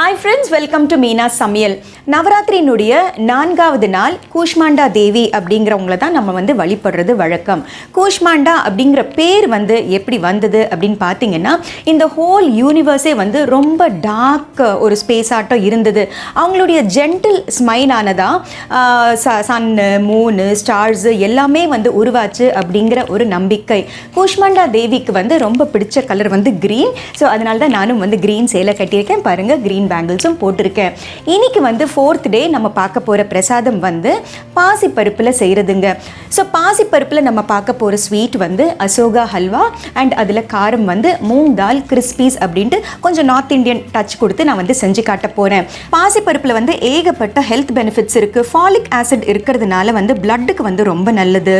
Hi friends, welcome to Meena's Samayal. நவராத்திரியினுடைய 4வது நாள் கூஷ்மாண்டா தேவி அப்படிங்கிறவங்கள தான் நம்ம வந்து வழிபடுறது வழக்கம். கூஷ்மாண்டா அப்படிங்கிற பேர் வந்து எப்படி வந்தது அப்படின்னு பார்த்தீங்கன்னா, இந்த ஹோல் யூனிவர்ஸே வந்து ரொம்ப டார்க் ஒரு ஸ்பேஸ் ஆட்டம் இருந்தது. அவங்களுடைய ஜென்டில் ஸ்மைலானதா சன்னு, மூனு, ஸ்டார்ஸு எல்லாமே வந்து உருவாச்சு அப்படிங்கிற ஒரு நம்பிக்கை. கூஷ்மாண்டா தேவிக்கு வந்து ரொம்ப பிடிச்ச கலர் வந்து க்ரீன். ஸோ அதனால தான் நானும் வந்து க்ரீன் சேலை கட்டியிருக்கேன். பாருங்கள், க்ரீன் பேங்கிள்ஸும் போட்டிருக்கேன். இன்னைக்கு வந்து 4th டே நம்ம பார்க்க போகிற பிரசாதம் வந்து பாசிப்பருப்பில் செய்கிறதுங்க. ஸோ பாசிப்பருப்பில் நம்ம பார்க்க போகிற ஸ்வீட் வந்து அசோகா ஹல்வா அண்ட் அதில் காரம் வந்து மூங் தால் கிறிஸ்பீஸ் அப்படின்ட்டு கொஞ்சம் நார்த் இந்தியன் டச் கொடுத்து நான் வந்து செஞ்சு காட்ட போகிறேன். பாசிப்பருப்பில் வந்து ஏகப்பட்ட ஹெல்த் பெனிஃபிட்ஸ் இருக்குது. ஃபாலிக் ஆசிட் இருக்கிறதுனால வந்து பிளட்டுக்கு வந்து ரொம்ப நல்லது.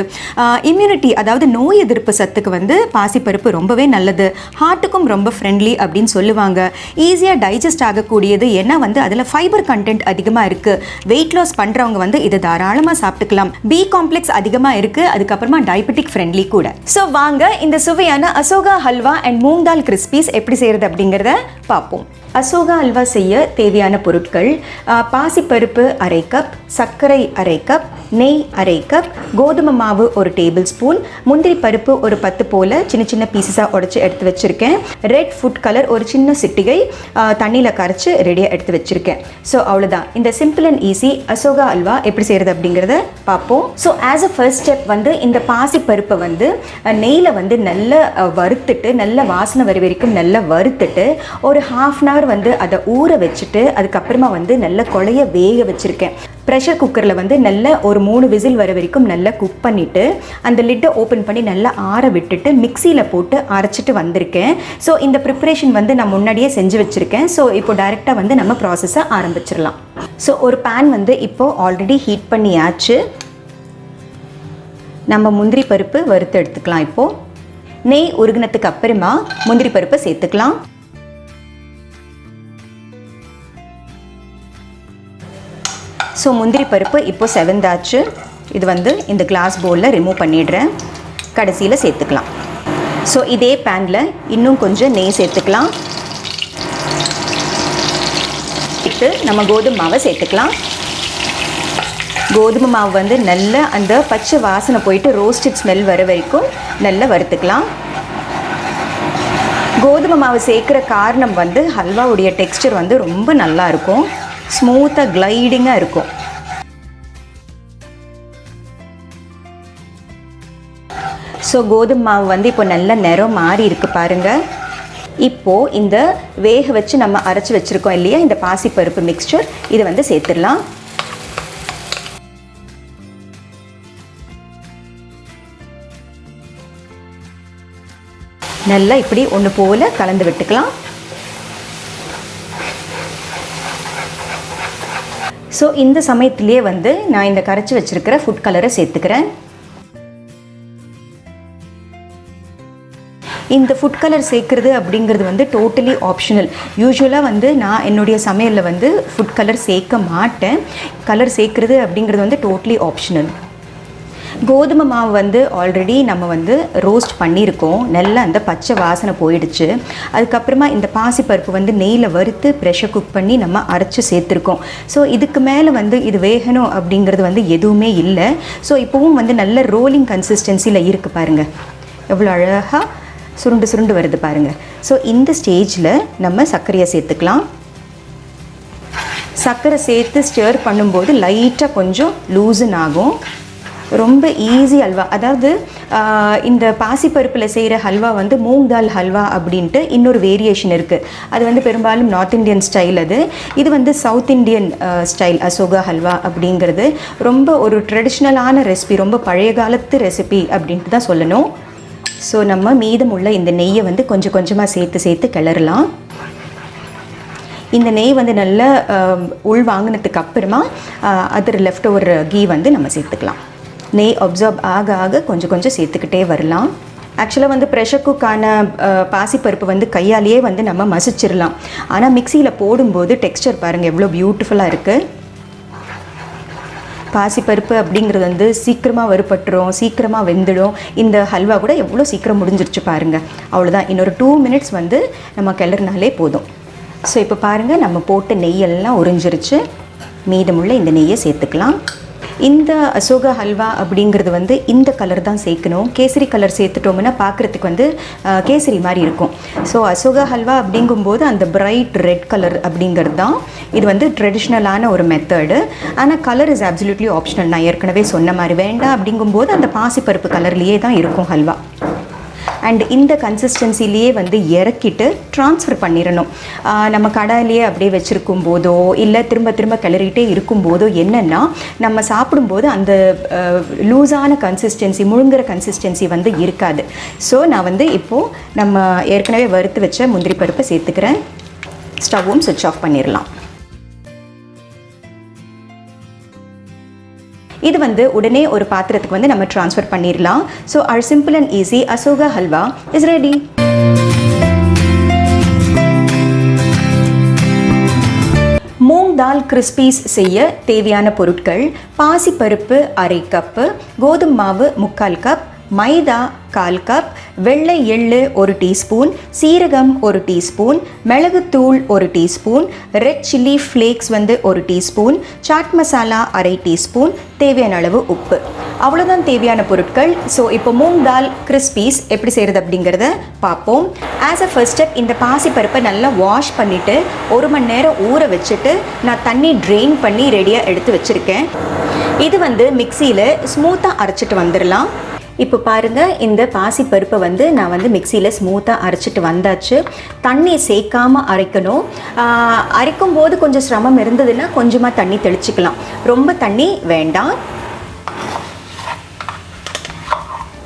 இம்யூனிட்டி, அதாவது நோய் எதிர்ப்பு சத்துக்கு வந்து பாசிப்பருப்பு ரொம்பவே நல்லது. ஹார்ட்டுக்கும் ரொம்ப ஃப்ரெண்ட்லி அப்படின்னு சொல்லுவாங்க. ஈஸியாக டைஜஸ்ட் ஆகக்கூடியது, ஏன்னா வந்து அதில் ஃபைபர் கண்டென்ட் அதிகமாக இருக்குது. வெயிட் லாஸ் பண்ணுறவங்க வந்து இதை தாராளமாக சாப்பிட்டுக்கலாம். பி காம்ப்ளெக்ஸ் அதிகமாக இருக்குது. அதுக்கப்புறமா டயபெட்டிக் ஃப்ரெண்ட்லி கூட. ஸோ வாங்க இந்த சுவையான அசோகா ஹல்வா அண்ட் மூங் தால் கிறிஸ்பீஸ் எப்படி செய்கிறது அப்படிங்கிறத பார்ப்போம். அசோகா அல்வா செய்ய தேவையான பொருட்கள்: பாசிப்பருப்பு 1/2 கப், சர்க்கரை 1/2 கப், நெய் 1/2 கப், கோதுமை மாவு 1 டேபிள் ஸ்பூன், முந்திரி பருப்பு ஒரு 10 போல் சின்ன சின்ன பீசஸாக உடச்சி எடுத்து வச்சுருக்கேன். ரெட் ஃபுட் கலர் ஒரு சின்ன சிட்டிகை தண்ணியில் கரைச்சி ரெடியாக எடுத்து வச்சுருக்கேன். ஸோ அவ்வளோதான். இந்த simple and easy Ashoka halwa எப்படி செய்கிறது அப்படிங்கிறத பார்ப்போம். So as a first step வந்து இந்த பாசிப்பருப்பை வந்து நெய்யில் வந்து நல்லா வறுத்துட்டு, நல்ல வாசனை வர வரைக்கும் நல்லா வறுத்துட்டு ஒரு 1/2 அன் ஹவர் வந்து அதை ஊற வச்சுட்டு அதுக்கப்புறமா வந்து நல்ல கொலைய வேக வச்சுருக்கேன். ப்ரெஷர் குக்கரில் வந்து நல்ல ஒரு 3 விசில் வர வரைக்கும் நல்லா குக் பண்ணிவிட்டு அந்த லிட்டை ஓப்பன் பண்ணி நல்லா ஆற விட்டுட்டு மிக்சியில் போட்டு அரைச்சிட்டு வந்திருக்கேன். ஸோ இந்த ப்ரிப்ரேஷன் வந்து நான் முன்னாடியே செஞ்சு வச்சுருக்கேன். ஸோ இப்போ டைரெக்டாக வந்து நம்ம ப்ராசஸை ஆரம்பிச்சிடலாம். ஸோ ஒரு பேன் வந்து இப்போது ஆல்ரெடி ஹீட் பண்ணியாச்சு. நம்ம முந்திரி பருப்பு வறுத்து எடுத்துக்கலாம். இப்போது நெய் உருகினத்துக்கு அப்புறமா முந்திரி பருப்பை சேர்த்துக்கலாம். ஸோ முந்திரி பருப்பு இப்போ செவந்தாச்சு. இது வந்து இந்த கிளாஸ் பவுலில் ரிமூவ் பண்ணிடுறேன். கடைசியில் சேர்த்துக்கலாம். ஸோ இதே பேனில் இன்னும் கொஞ்சம் நெய் சேர்த்துக்கலாம். நம்ம கோதுமை மாவை சேர்த்துக்கலாம். கோதுமை மாவு வந்து நல்ல அந்த பச்சை வாசனை போயிட்டு ரோஸ்டட் ஸ்மெல் வர வரைக்கும் நல்லா வறுத்துக்கலாம். கோதுமை மாவு சேர்க்குற காரணம் வந்து ஹல்வாவுடைய டெக்ஸ்டர் வந்து ரொம்ப நல்லா இருக்கும். ஸ்மூத்தாக கிளைடிங்காக இருக்கும். ஸோ கோதுமை மாவு வந்து இப்போ நல்ல நிறம் மாறி இருக்கு பாருங்கள். இப்போது இந்த வேக வச்சு நம்ம அரைச்சி வச்சுருக்கோம் இல்லையா, இந்த பாசிப்பருப்பு மிக்ஸ்சர், இதை வந்து சேர்த்துடலாம். நல்லா இப்படி ஒன்று போல் கலந்து விட்டுக்கலாம். ஸோ இந்த சமயத்திலே வந்து நான் இந்த கரைச்சி வச்சுருக்கிற ஃபுட் கலரை சேர்த்துக்கிறேன். இந்த ஃபுட் கலர் சேர்க்குறது அப்படிங்கிறது வந்து டோட்டலி ஆப்ஷனல். யூஸ்வலாக வந்து நான் என்னுடைய சமையலில் வந்து ஃபுட் கலர் சேர்க்க மாட்டேன். கலர் சேர்க்குறது அப்படிங்கிறது வந்து டோட்டலி ஆப்ஷனல். கோதுமை மாவு வந்து ஆல்ரெடி நம்ம வந்து ரோஸ்ட் பண்ணியிருக்கோம். நல்லா அந்த பச்சை வாசனை போயிடுச்சு. அதுக்கப்புறமா இந்த பாசிப்பருப்பு வந்து நெய்யில் வறுத்து ப்ரெஷர் குக் பண்ணி நம்ம அரைச்சி சேர்த்துருக்கோம். ஸோ இதுக்கு மேலே வந்து இது வேகணும் அப்படிங்கிறது வந்து எதுவுமே இல்லை. ஸோ இப்போவும் வந்து நல்ல ரோலிங் கன்சிஸ்டன்சியில் இருக்குது பாருங்கள், எவ்வளோ அழகாக சுருண்டு சுருண்டு வருது பாருங்கள். ஸோ இந்த ஸ்டேஜில் நம்ம சர்க்கரையை சேர்த்துக்கலாம். சர்க்கரை சேர்த்து ஸ்டர் பண்ணும்போது லைட்டாக கொஞ்சம் லூசன் ஆகும். ரொம்ப ஈஸி ஹல்வா. அதாவது இந்த பாசிப்பருப்பில் செய்கிற ஹல்வா வந்து மூங் தால் ஹல்வா அப்படின்ட்டு இன்னொரு வேரியேஷன் இருக்குது. அது வந்து பெரும்பாலும் நார்த் இந்தியன் ஸ்டைல். இது வந்து south Indian style Ashoka halwa அப்படிங்கிறது ரொம்ப ஒரு ட்ரெடிஷ்னலான ரெசிபி, ரொம்ப பழைய காலத்து ரெசிபி அப்படின்ட்டு தான் சொல்லணும். ஸோ நம்ம மீதமுள்ள இந்த நெய்யை வந்து கொஞ்சம் கொஞ்சமாக சேர்த்து கிளறலாம். இந்த நெய் வந்து நல்லா உள் வாங்கினதுக்கு அப்புறமா அதர் லெஃப்ட் ஓவர் கீ வந்து நம்ம சேர்த்துக்கலாம். நெய் அப்சார்ப் ஆக கொஞ்சம் கொஞ்சம் சேர்த்துக்கிட்டே வரலாம். ஆக்சுவலாக வந்து ப்ரெஷர் குக்கான பாசிப்பருப்பு வந்து கையாலேயே வந்து நம்ம மசிச்சிடலாம். ஆனால் மிக்சியில் போடும்போது டெக்ஸ்டர் பாருங்கள் எவ்வளோ பியூட்டிஃபுல்லாக இருக்குது. பாசிப்பருப்பு அப்படிங்கிறது வந்து சீக்கிரமாக வறுபட்டுரும், சீக்கிரமாக வெந்துடும். இந்த ஹல்வா கூட எவ்வளோ சீக்கிரம் முடிஞ்சிருச்சு பாருங்கள். அவ்வளோதான். இன்னொரு 2 மினிட்ஸ் வந்து நம்ம கிளறினாலே போதும். ஸோ இப்போ பாருங்கள், நம்ம போட்ட நெய்யெல்லாம் உறிஞ்சிருச்சு. மீதமுள்ள இந்த நெய்யை சேர்த்துக்கலாம். இந்த அசோகா ஹல்வா அப்படிங்கிறது வந்து இந்த கலர் தான் சேர்க்கணும். கேசரி கலர் சேர்த்துட்டோம்னா பார்க்குறதுக்கு வந்து கேசரி மாதிரி இருக்கும். ஸோ அசோகா ஹல்வா அப்படிங்கும்போது அந்த பிரைட் ரெட் கலர் அப்படிங்கிறது தான். இது வந்து ட்ரெடிஷ்னலான ஒரு மெத்தடு. ஆனால் கலர் இஸ் அப்சல்யூட்லி ஆப்ஷனல். நான் ஏற்கனவே சொன்ன மாதிரி வேண்டாம் அப்படிங்கும்போது அந்த பாசிப்பருப்பு கலர்லேயே தான் இருக்கும் ஹல்வா. அண்ட் இந்த கன்சிஸ்டன்சிலேயே வந்து இறக்கிட்டு ட்ரான்ஸ்ஃபர் பண்ணிடணும். நம்ம கடாயிலேயே அப்படியே வச்சுருக்கும் போதோ இல்லை திரும்ப திரும்ப கிளறிட்டே இருக்கும்போதோ என்னென்னா நம்ம சாப்பிடும்போது அந்த லூஸான கன்சிஸ்டன்சி, முழுங்குற கன்சிஸ்டன்சி வந்து இருக்காது. ஸோ நான் வந்து இப்போது நம்ம ஏற்கனவே வறுத்து வச்ச முந்திரி பருப்பை சேர்த்துக்கிறேன். ஸ்டவ்வும் சுவிட்ச் ஆஃப் பண்ணிடலாம். இது வந்து உடனே ஒரு பாத்திரத்துக்கு வந்து நம்ம ட்ரான்ஸ்ஃபர் பண்ணிடலாம். So our simple and easy Ashoka Halwa is ready. Moong dal crispies செய்ய தேவையான பொருட்கள்: பாசிப்பருப்பு 1/2 கப்பு, கோதுமை மாவு 3/4 கப், மைதா 1/4 கப், வெள்ளை எள்ளு 1 டீஸ்பூன், சீரகம் 1 டீஸ்பூன், மிளகுத்தூள் 1 டீஸ்பூன், ரெட் சில்லி ஃப்ளேக்ஸ் வந்து 1 டீஸ்பூன், சாட் மசாலா 1/2 டீஸ்பூன், தேவையான அளவு உப்பு. அவ்வளோதான் தேவையான பொருட்கள். ஸோ இப்போ மூங் தால் கிறிஸ்பீஸ் எப்படி செய்கிறது அப்படிங்கிறத பார்ப்போம். ஆஸ் அ ஃபர்ஸ்ட் ஸ்டெப், இந்த பாசிப்பருப்பை நல்லா வாஷ் பண்ணிவிட்டு 1 மணி நேரம் ஊற வச்சுட்டு நான் தண்ணி ட்ரெயின் பண்ணி ரெடியாக எடுத்து வச்சுருக்கேன். இது வந்து மிக்சியில் ஸ்மூத்தாக அரைச்சிட்டு வந்துடலாம். இப்போ பாருங்கள், இந்த பாசிப்பருப்பை வந்து நான் வந்து மிக்சியில் ஸ்மூத்தாக அரைச்சிட்டு வந்தாச்சு. தண்ணி சேர்க்காமல் அரைக்கணும். அரைக்கும் போது கொஞ்சம் சிரமம் இருந்ததுன்னா கொஞ்சமாக தண்ணி தெளிச்சிக்கலாம். ரொம்ப தண்ணி வேண்டாம்.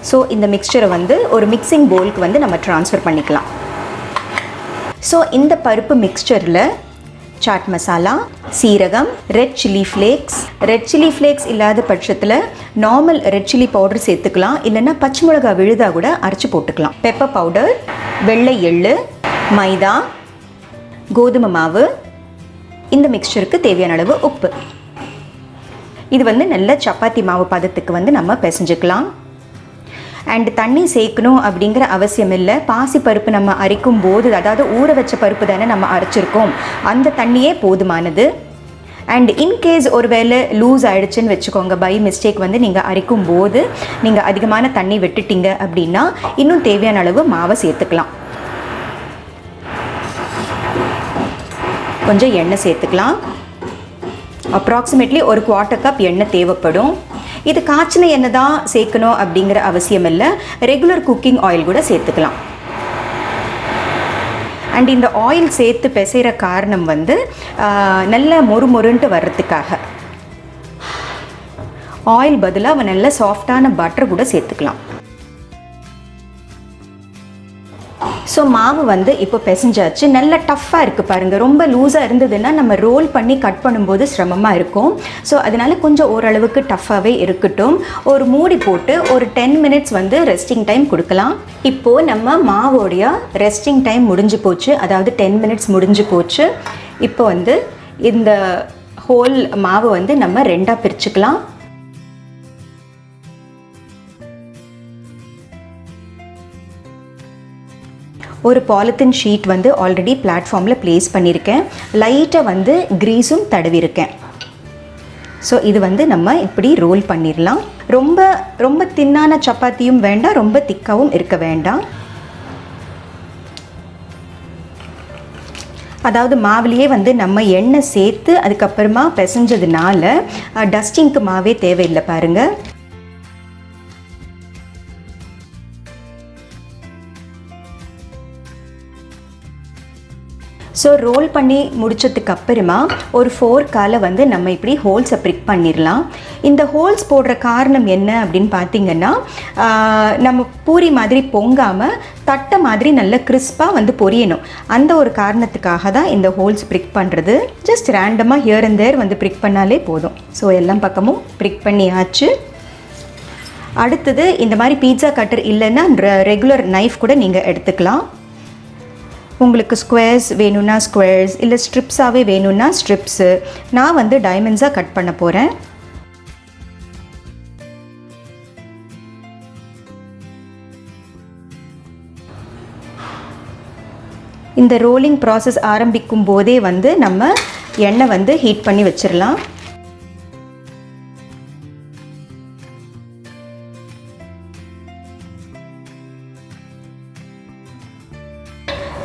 ஸோ இந்த மிக்சரை வந்து ஒரு மிக்சிங் பவுலுக்கு வந்து நம்ம ட்ரான்ஸ்ஃபர் பண்ணிக்கலாம். ஸோ இந்த பருப்பு மிக்சரில் சாட் மசாலா, சீரகம், ரெட் சில்லி ஃப்ளேக்ஸ் இல்லாத பட்சத்தில் நார்மல் ரெட் சில்லி பவுடர் சேர்த்துக்கலாம். இல்லைன்னா பச்சை மிளகா விழுதா கூட அரைச்சி போட்டுக்கலாம். பெப்பர் பவுடர், வெள்ளை எள்ளு, மைதா, கோதுமை மாவு, இந்த மிக்சருக்கு தேவையான அளவு உப்பு. இது வந்து நல்ல சப்பாத்தி மாவு பதத்துக்கு வந்து நம்ம பிசைஞ்சுக்கலாம். அண்ட் தண்ணி சேர்க்கணும் அப்படிங்கிற அவசியம் இல்லை. பாசிப்பருப்பு நம்ம அரைக்கும் போது, அதாவது ஊற வச்ச பருப்பு தானே நம்ம அரைச்சிருக்கோம், அந்த தண்ணியே போதுமானது. அண்ட் இன்கேஸ் ஒரு வேளை லூஸ் ஆகிடுச்சுன்னு வச்சுக்கோங்க, பை மிஸ்டேக் வந்து நீங்கள் அரைக்கும் போது நீங்கள் அதிகமான தண்ணி விட்டுட்டீங்க அப்படின்னா இன்னும் தேவையான அளவு மாவை சேர்த்துக்கலாம். கொஞ்சம் எண்ணெய் சேர்த்துக்கலாம். அப்ராக்சிமேட்லி ஒரு 1/4 கப் எண்ணெய் தேவைப்படும். இது காய்ச்சின எண்ணெய் தான் சேர்க்கணும் அப்படிங்கிற அவசியம் இல்லை. ரெகுலர் குக்கிங் ஆயில் கூட சேர்த்துக்கலாம். அண்ட் இந்த ஆயில் சேர்த்து பிசைகிற காரணம் வந்து நல்ல மொறுமொருன்ட்டு வர்றதுக்காக. ஆயில் பதிலாக நல்ல சாஃப்டான பட்டர் கூட சேர்த்துக்கலாம். ஸோ மாவு வந்து இப்போ பிசைஞ்சாச்சு. நல்ல டஃப்பாக இருக்குது பாருங்கள். ரொம்ப லூஸாக இருந்ததுன்னா நம்ம ரோல் பண்ணி கட் பண்ணும்போது சிரமமாக இருக்கும். ஸோ அதனால் கொஞ்சம் ஓரளவுக்கு டஃப்பாகவே இருக்கட்டும். ஒரு மூடி போட்டு ஒரு 10 மினிட்ஸ் வந்து ரெஸ்டிங் டைம் கொடுக்கலாம். இப்போது நம்ம மாவோடைய ரெஸ்டிங் டைம் முடிஞ்சு போச்சு, அதாவது 10 மினிட்ஸ் முடிஞ்சு போச்சு. இப்போ வந்து இந்த ஹோல் மாவை வந்து நம்ம 2ஆக பிரிச்சுக்கலாம். ஒரு பாலித்தீன் ஷீட் வந்து ஆல்ரெடி பிளாட்ஃபார்மில் ப்ளேஸ் பண்ணியிருக்கேன். லைட்டாக வந்து க்ரீஸும் தடவிருக்கேன். ஸோ இது வந்து நம்ம இப்படி ரோல் பண்ணிடலாம். ரொம்ப ரொம்ப தின்னான சப்பாத்தியும் வேண்டாம், ரொம்ப திக்காகவும் இருக்க வேண்டாம். அதாவது மாவுலேயே வந்து நம்ம எண்ணெய் சேர்த்து அதுக்கப்புறமா பிசைஞ்சதுனால டஸ்டிங்க்கு மாவே தேவையில்லை பாருங்கள். ஸோ ரோல் பண்ணி முடிச்சதுக்கு அப்புறமா ஒரு ஃபோர்க்கால் வந்து நம்ம இப்படி ஹோல்ஸை ப்ரிக் பண்ணிடலாம். இந்த ஹோல்ஸ் போடுற காரணம் என்ன அப்படின்னு பார்த்தீங்கன்னா, நம்ம பூரி மாதிரி பொங்காமல் தட்டை மாதிரி நல்ல கிறிஸ்பாக வந்து பொரியணும். அந்த ஒரு காரணத்துக்காக தான் இந்த ஹோல்ஸ் ப்ரிக் பண்ணுறது. ஜஸ்ட் ரேண்டமாக ஹியர் அண்ட் தேர் வந்து ப்ரிக் பண்ணாலே போதும். ஸோ எல்லா பக்கமும் ப்ரிக் பண்ணியாச்சு. அடுத்தது இந்த மாதிரி பீட்சா கட்டர் இல்லைன்னா ரெகுலர் நைஃப் கூட நீங்கள் எடுத்துக்கலாம். உங்களுக்கு ஸ்கொயர்ஸ் வேணும்னா ஸ்கொயர்ஸ், இல்லை ஸ்ட்ரிப்ஸாகவே வேணும்னா ஸ்ட்ரிப்ஸு. நான் வந்து டைமண்ட்ஸாக கட் பண்ண போகிறேன். இந்த ரோலிங் ப்ராசஸ் ஆரம்பிக்கும் போதே வந்து நம்ம எண்ணெய் வந்து ஹீட் பண்ணி வச்சிடலாம்.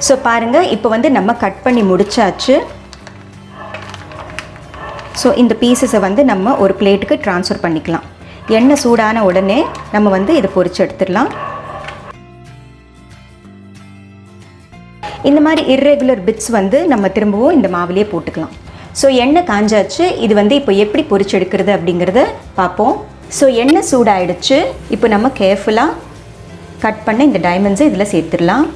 ஸோ பாருங்கள், இப்போ வந்து நம்ம கட் பண்ணி முடிச்சாச்சு. ஸோ இந்த பீசஸை வந்து நம்ம ஒரு பிளேட்டுக்கு ட்ரான்ஸ்ஃபர் பண்ணிக்கலாம். எண்ணெய் சூடான உடனே நம்ம வந்து இதை பொரிச்சு எடுத்துடலாம். இந்த மாதிரி இர்ரெகுலர் பிட்ஸ் வந்து நம்ம திரும்பவும் இந்த மாவுலேயே போட்டுக்கலாம். ஸோ எண்ணெய் காஞ்சாச்சு. இது வந்து இப்போ எப்படி பொரிச்சு எடுக்கிறது அப்படிங்கிறத பார்ப்போம். ஸோ எண்ணெய் சூடாயிடுச்சு. இப்போ நம்ம கேர்ஃபுல்லாக கட் பண்ண இந்த டைமண்ட்ஸை இதில் சேர்த்துடலாம்.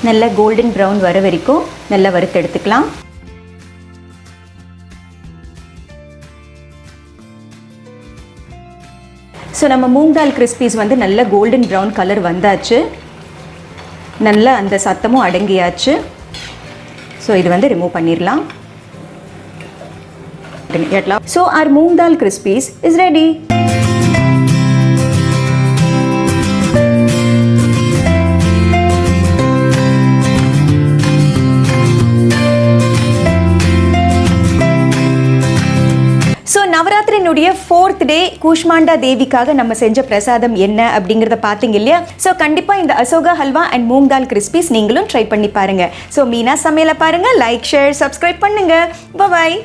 நல்லா கோல்டன் ப்ரௌன் வர வரைக்கும் நல்லா வறுத்து எடுத்துக்கலாம். ஸோ நம்ம மூங் தால் கிறிஸ்பீஸ் வந்து நல்ல கோல்டன் ப்ரௌன் கலர் வந்தாச்சு. நல்லா அந்த சத்தமும் அடங்கியாச்சு. ஸோ இது வந்து ரிமூவ் பண்ணிடலாம். So our moong dal crispies is ready. நவராத்திரியினுடைய 4th டே கூஷ்மாண்டா தேவிக்காக நம்ம செஞ்ச பிரசாதம் என்ன அப்படிங்கிறத பார்த்தீங்க இல்லையா? ஸோ கண்டிப்பாக இந்த அசோகா ஹல்வா அண்ட் மூங் தால் கிறிஸ்பீஸ் நீங்களும் ட்ரை பண்ணி பாருங்கள். ஸோ மீனா சமையலை பாருங்கள், லைக், ஷேர், சப்ஸ்கிரைப் பண்ணுங்கள். பாய்.